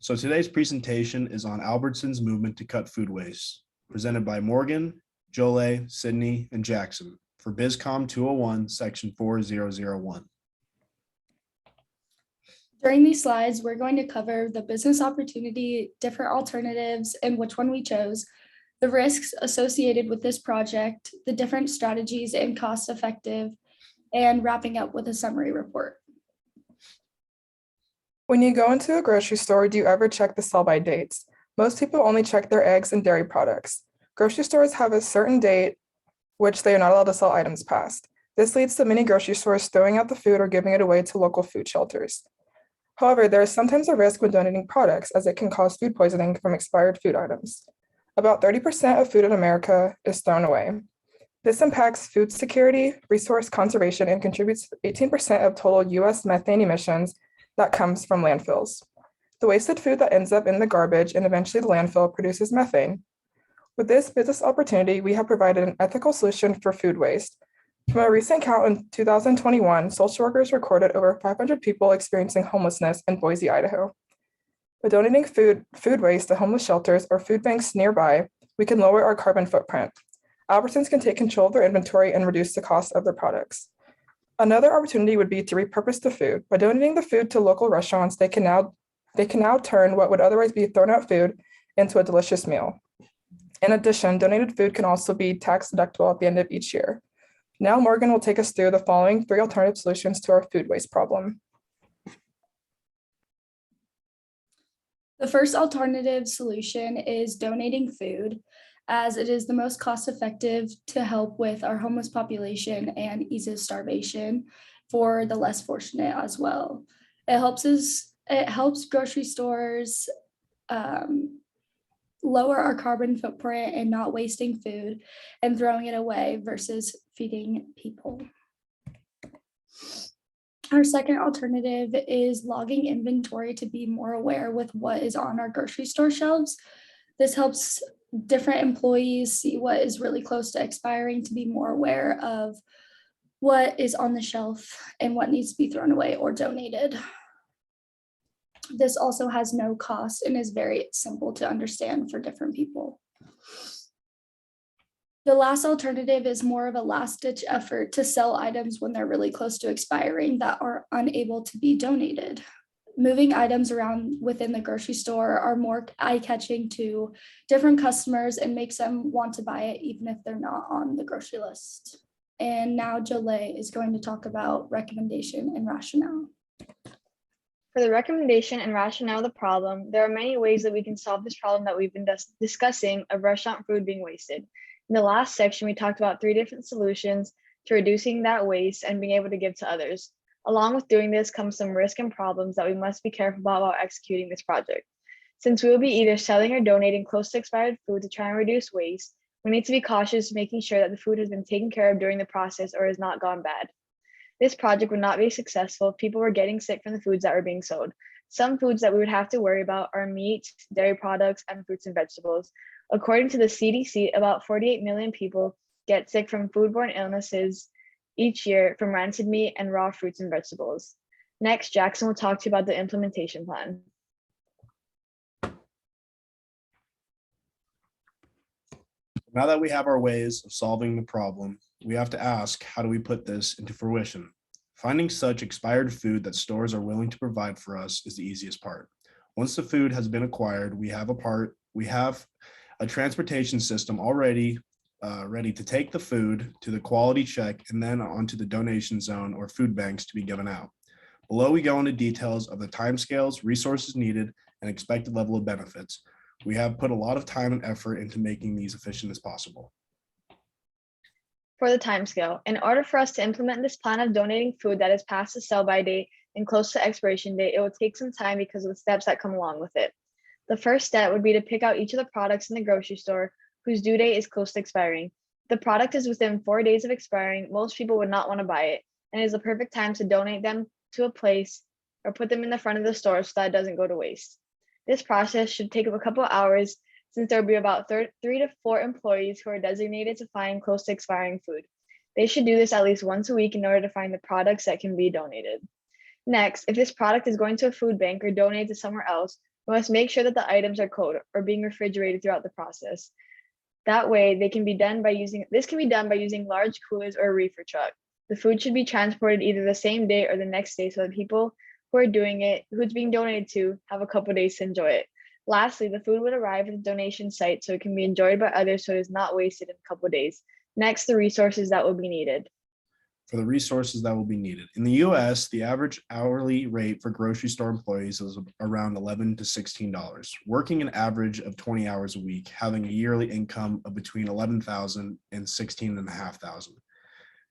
So today's presentation is on Albertson's movement to cut food waste, presented by Morgan, Jolie, Sydney, and Jackson for BusComm 201, Section 4001. During these slides, we're going to cover the business opportunity, different alternatives, and which one we chose, the risks associated with this project, the different strategies and cost effective, and wrapping up with a summary report. When you go into a grocery store, do you ever check the sell-by dates? Most people only check their eggs and dairy products. Grocery stores have a certain date which they are not allowed to sell items past. This leads to many grocery stores throwing out the food or giving it away to local food shelters. However, there is sometimes a risk when donating products, as it can cause food poisoning from expired food items. About 30% of food in America is thrown away. This impacts food security, resource conservation, and contributes 18% of total US methane emissions that comes from landfills. The wasted food that ends up in the garbage and eventually the landfill produces methane. With this business opportunity, we have provided an ethical solution for food waste. From a recent count in 2021, social workers recorded over 500 people experiencing homelessness in Boise, Idaho. By donating food waste to homeless shelters or food banks nearby, we can lower our carbon footprint. Albertsons can take control of their inventory and reduce the cost of their products. Another opportunity would be to repurpose the food. By donating the food to local restaurants, they can now turn what would otherwise be thrown out food into a delicious meal. In addition, donated food can also be tax deductible at the end of each year. Now Morgan will take us through the following 3 alternative solutions to our food waste problem. The first alternative solution is donating food, as it is the most cost-effective to help with our homeless population and eases starvation for the less fortunate as well. It helps grocery stores lower our carbon footprint and not wasting food and throwing it away versus feeding people. Our second alternative is logging inventory to be more aware with what is on our grocery store shelves. This helps different employees see what is really close to expiring to be more aware of what is on the shelf and what needs to be thrown away or donated. This also has no cost and is very simple to understand for different people. The last alternative is more of a last-ditch effort to sell items when they're really close to expiring that are unable to be donated. Moving items around within the grocery store are more eye-catching to different customers and makes them want to buy it even if they're not on the grocery list. And now Jolie is going to talk about recommendation and rationale. For the recommendation and rationale of the problem, there are many ways that we can solve this problem that we've been discussing of restaurant food being wasted. In the last section, we talked about 3 different solutions to reducing that waste and being able to give to others. Along with doing this comes some risk and problems that we must be careful about while executing this project. Since we will be either selling or donating close to expired food to try and reduce waste, we need to be cautious making sure that the food has been taken care of during the process or has not gone bad. This project would not be successful if people were getting sick from the foods that were being sold. Some foods that we would have to worry about are meat, dairy products, and fruits and vegetables. According to the CDC, about 48 million people get sick from foodborne illnesses each year from rancid meat and raw fruits and vegetables. Next, Jackson will talk to you about the implementation plan. Now that we have our ways of solving the problem, we have to ask, how do we put this into fruition? Finding such expired food that stores are willing to provide for us is the easiest part. Once the food has been acquired, we have a transportation system already ready to take the food to the quality check and then onto the donation zone or food banks to be given out. Below, we go into details of the timescales, resources needed, and expected level of benefits. We have put a lot of time and effort into making these efficient as possible. For the timescale, in order for us to implement this plan of donating food that is past the sell-by date and close to expiration date, it will take some time because of the steps that come along with it. The first step would be to pick out each of the products in the grocery store whose due date is close to expiring. If the product is within 4 days of expiring, most people would not want to buy it, and it is the perfect time to donate them to a place or put them in the front of the store so that it doesn't go to waste. This process should take a couple of hours since there will be about 3 to 4 employees who are designated to find close to expiring food. They should do this at least once a week in order to find the products that can be donated. Next, if this product is going to a food bank or donated to somewhere else, We must make sure that the items are cold or being refrigerated throughout the process. That way, this can be done by using large coolers or a reefer truck. The food should be transported either the same day or the next day so that people who it's being donated to, have a couple days to enjoy it. Lastly, the food would arrive at the donation site so it can be enjoyed by others so it is not wasted in a couple days. Next, the resources that will be needed. For the resources that will be needed. In the US, the average hourly rate for grocery store employees is around $11 to $16, working an average of 20 hours a week, having a yearly income of between $11,000 and $16,500.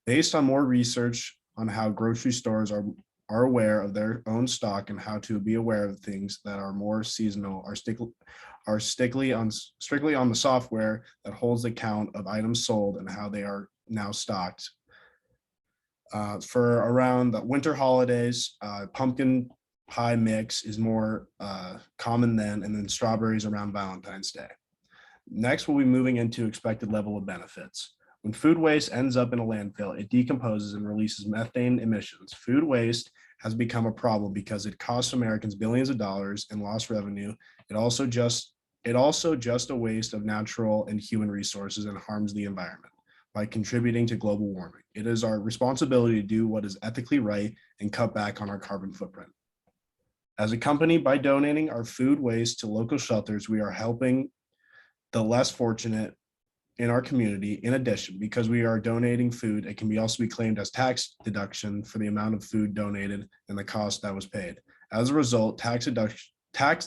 Based on more research on how grocery stores are aware of their own stock and how to be aware of things that are more seasonal, are strictly on the software that holds the count of items sold and how they are now stocked. For around the winter holidays, pumpkin pie mix is more common then, and then strawberries around Valentine's Day. Next, we'll be moving into expected level of benefits. When food waste ends up in a landfill, it decomposes and releases methane emissions. Food waste has become a problem because it costs Americans billions of dollars in lost revenue. It also just a waste of natural and human resources and harms the environment by contributing to global warming. It is our responsibility to do what is ethically right and cut back on our carbon footprint. As a company, by donating our food waste to local shelters, we are helping the less fortunate in our community. In addition, because we are donating food, it can also be claimed as tax deduction for the amount of food donated and the cost that was paid. As a result, tax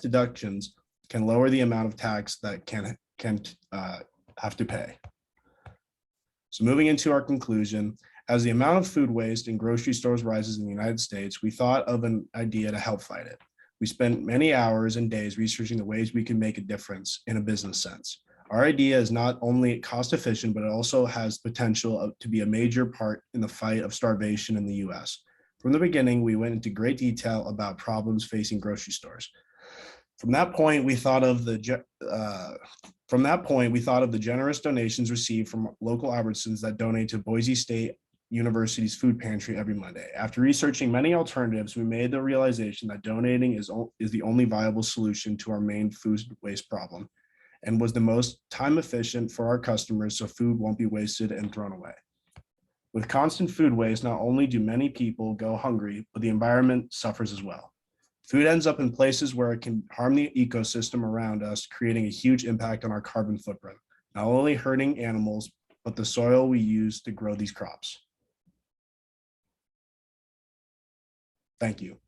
deductions can lower the amount of tax that can have to pay. So moving into our conclusion, as the amount of food waste in grocery stores rises in the United States, we thought of an idea to help fight it. We spent many hours and days researching the ways we can make a difference in a business sense. Our idea is not only cost efficient, but it also has potential to be a major part in the fight of starvation in the US. From the beginning, we went into great detail about problems facing grocery stores. From that point, we thought of the generous donations received from local Albertsons that donate to Boise State University's food pantry every Monday. After researching many alternatives, we made the realization that donating is the only viable solution to our main food waste problem, and was the most time efficient for our customers so food won't be wasted and thrown away. With constant food waste, not only do many people go hungry, but the environment suffers as well. Food ends up in places where it can harm the ecosystem around us, creating a huge impact on our carbon footprint, not only hurting animals, but the soil we use to grow these crops. Thank you.